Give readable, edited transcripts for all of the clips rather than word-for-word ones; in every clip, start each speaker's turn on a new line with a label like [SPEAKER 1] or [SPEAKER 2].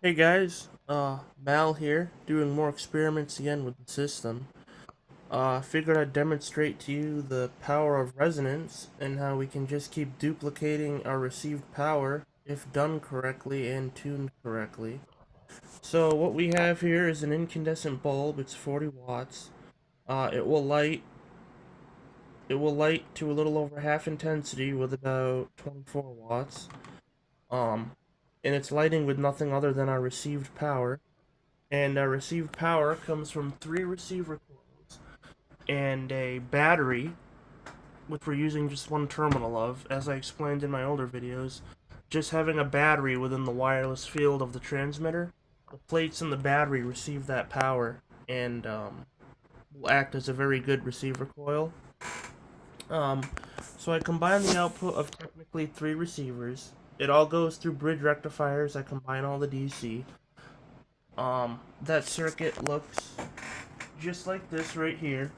[SPEAKER 1] Hey guys, Mal here, doing more experiments again with the system. Figured I'd demonstrate to you the power of resonance and how we can just keep duplicating our received power if done correctly and tuned correctly. So what we have here is an incandescent bulb. It's 40 watts. It will light. It will light to a little over half intensity with about 24 watts. Um, and it's lighting with nothing other than our received power. And received power comes from three receiver coils and a battery, which we're using just one terminal of, as I explained in my older videos. Just having a battery within the wireless field of the transmitter, the plates in the battery receive that power and will act as a very good receiver coil. Um, so I combine the output of technically three receivers. It all goes through bridge rectifiers. I combine all the DC. That circuit looks just like this right here.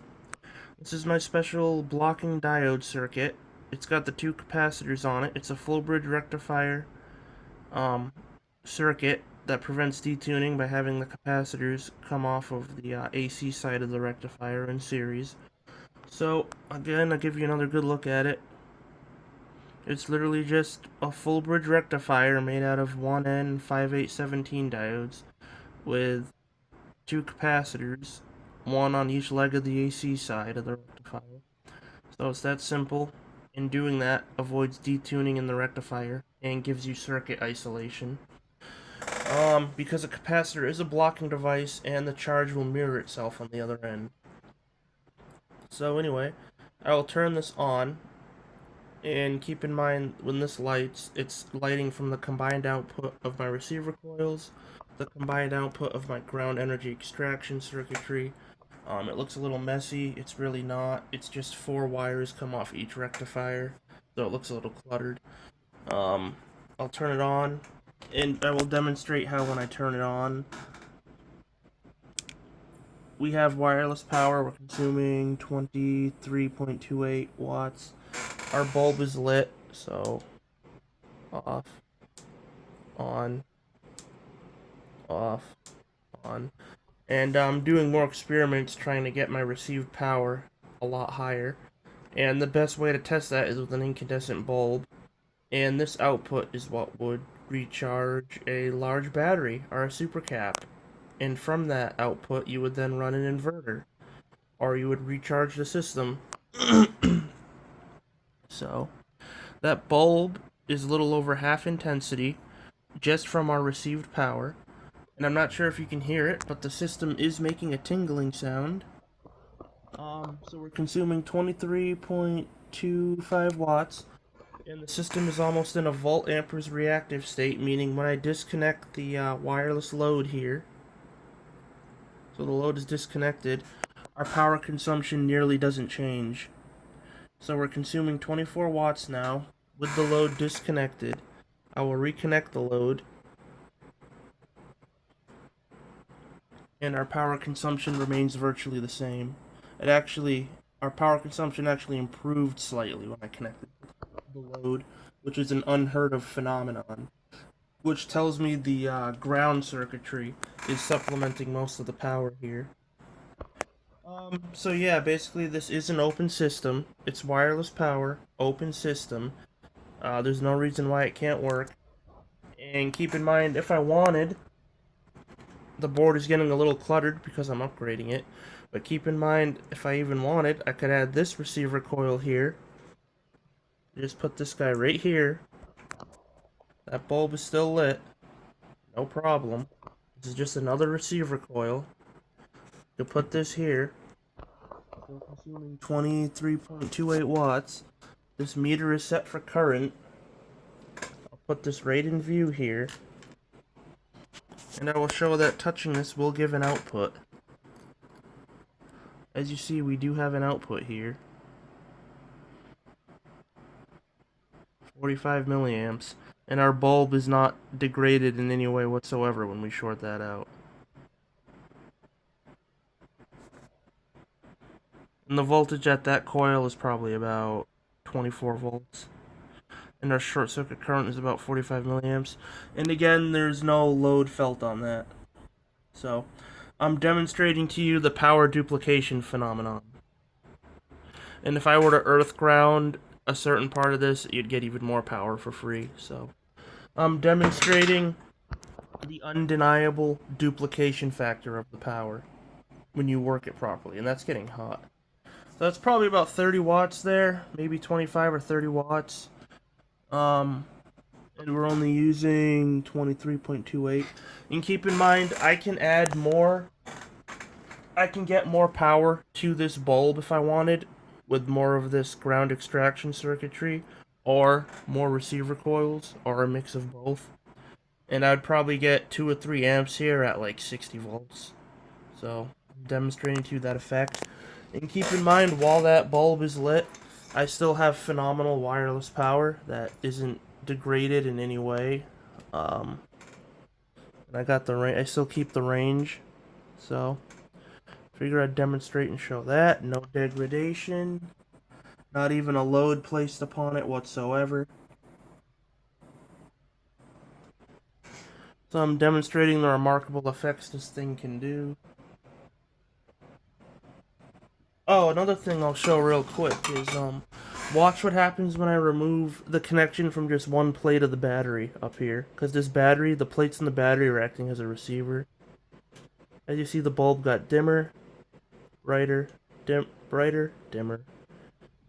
[SPEAKER 1] This is my special blocking diode circuit. It's got the two capacitors on it. It's a full bridge rectifier um, circuit that prevents detuning by having the capacitors come off of the AC side of the rectifier in series. So again, I'll give you another good look at it. It's literally just a full bridge rectifier made out of 1N 5817 diodes with two capacitors, one on each leg of the AC side of the rectifier. So it's that simple, and doing that avoids detuning in the rectifier and gives you circuit isolation. Because a capacitor is a blocking device and the charge will mirror itself on the other end. So anyway, I will turn this on, and keep in mind when this lights, it's lighting from the combined output of my receiver coils, the combined output of my ground energy extraction circuitry. It looks a little messy. It's really not. It's just four wires come off each rectifier, so it looks a little cluttered. Um, I'll turn it on, and I will demonstrate how when I turn it on, we have wireless power. We're consuming 23.28 watts. Our bulb is lit, so off, on, off, on. And I'm doing more experiments trying to get my received power a lot higher. And the best way to test that is with an incandescent bulb. And this output is what would recharge a large battery or a supercap. And from that output, you would then run an inverter, or you would recharge the system. So, that bulb is a little over half intensity just from our received power. And I'm not sure if you can hear it, but the system is making a tingling sound. So we're consuming 23.25 watts, and the system is almost in a volt amperes reactive state, meaning when I disconnect the wireless load here, so the load is disconnected, our power consumption nearly doesn't change. So we're consuming 24 watts now with the load disconnected. I will reconnect the load, and our power consumption remains virtually the same. Our power consumption actually improved slightly when I connected the load, which is an unheard of phenomenon. Which tells me the ground circuitry is supplementing most of the power here. So yeah, basically this is an open system. It's wireless power, open system. There's no reason why it can't work. And keep in mind, if I wanted, the board is getting a little cluttered because I'm upgrading it. But keep in mind, if I even wanted, I could add this receiver coil here. Just put this guy right here. That bulb is still lit. No problem. This is just another receiver coil. You'll put this here. Still consuming 23.28 watts. This meter is set for current. I'll put this right in view here. And I will show that touching this will give an output. As you see, we do have an output here. 45 milliamps. And our bulb is not degraded in any way whatsoever when we short that out. And the voltage at that coil is probably about 24 volts. and our short circuit current is about 45 milliamps. And again, there's no load felt on that. So, I'm demonstrating to you the power duplication phenomenon. And if I were to earth ground a certain part of this, you'd get even more power for free. So, I'm demonstrating the undeniable duplication factor of the power when you work it properly, and that's getting hot. So that's probably about 30 watts there, maybe 25 or 30 watts. And we're only using 23.28. And keep in mind, I can add more. I can get more power to this bulb if I wanted, with more of this ground extraction circuitry, or more receiver coils, or a mix of both. And I'd probably get 2 or 3 amps here at like 60 volts. So, I'm demonstrating to you that effect. And keep in mind, while that bulb is lit, I still have phenomenal wireless power that isn't degraded in any way. And I got the range. I still keep the range. So, figure I'd demonstrate and show that. No degradation. Not even a load placed upon it whatsoever. So I'm demonstrating the remarkable effects this thing can do. Oh, another thing I'll show real quick is, watch what happens when I remove the connection from just one plate of the battery up here. Because this battery, the plates in the battery are acting as a receiver. As you see, the bulb got dimmer, brighter, brighter, dimmer.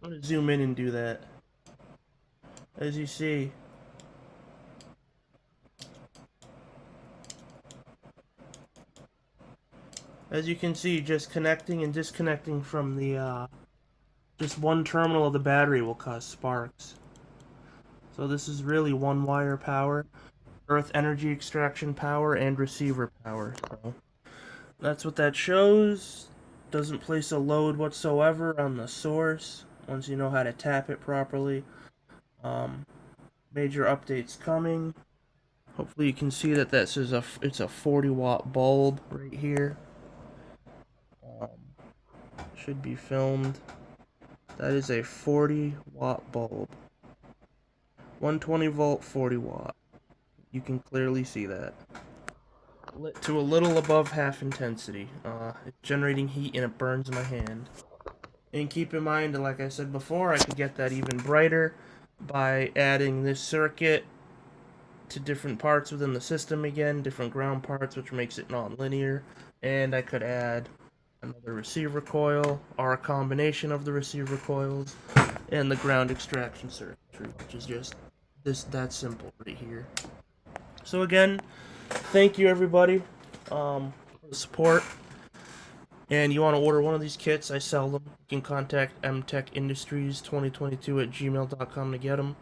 [SPEAKER 1] I'm going to zoom in and do that. As you see, as you can see, just connecting and disconnecting from the, just one terminal of the battery will cause sparks. So this is really one wire power, earth energy extraction power, and receiver power. So that's what that shows. Doesn't place a load whatsoever on the source once you know how to tap it properly. Major updates coming. Hopefully you can see that it's a 40 watt bulb right here. Should be filmed. That is a 40 watt bulb. 120 volt, 40 watt. You can clearly see that. Lit to a little above half intensity. It's generating heat and it burns my hand. And keep in mind, like I said before, I could get that even brighter by adding this circuit to different parts within the system again, different ground parts, which makes it non-linear. And I could add another receiver coil, or a combination of the receiver coils, and the ground extraction circuitry, which is just that simple right here. So again, thank you everybody for the support. And you want to order one of these kits, I sell them. You can contact mtechindustries2022@gmail.com to get them.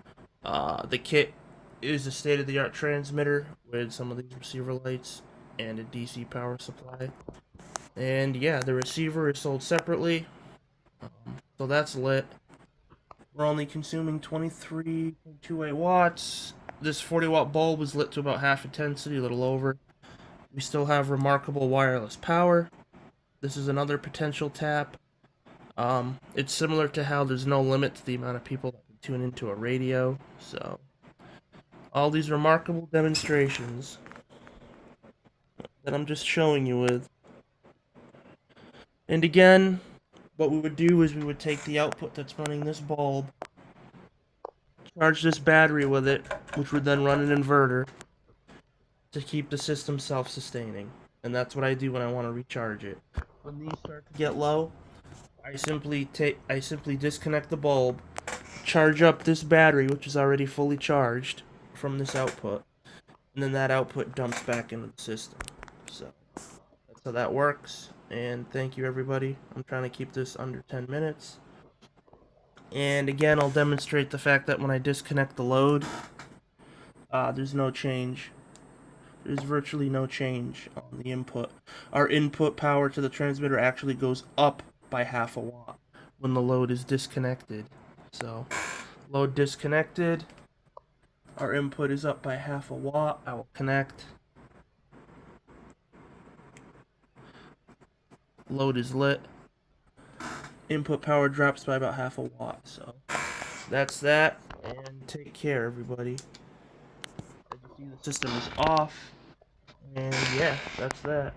[SPEAKER 1] The kit is a state-of-the-art transmitter with some of these receiver lights and a DC power supply. And yeah, the receiver is sold separately. So that's lit. We're only consuming 23.28 watts. This 40 watt bulb is lit to about half intensity, a little over. We still have remarkable wireless power. This is another potential tap. It's similar to how there's no limit to the amount of people that can tune into a radio. So, all these remarkable demonstrations that I'm just showing you with. And again, what we would do is we would take the output that's running this bulb, charge this battery with it, which would then run an inverter to keep the system self-sustaining. And that's what I do when I want to recharge it. When these start to get low, I simply disconnect the bulb, charge up this battery, which is already fully charged from this output, and then that output dumps back into the system. So that's how that works. And thank you everybody. I'm trying to keep this under 10 minutes. And again, I'll demonstrate the fact that when I disconnect the load, there's no change. There's virtually no change on the input. Our input power to the transmitter actually goes up by half a watt when the load is disconnected. So, load disconnected, our input is up by half a watt. I will connect. Load is lit. Input power drops by about half a watt. So, that's that. and take care, everybody. As you see, the system is off, and yeah, that's that.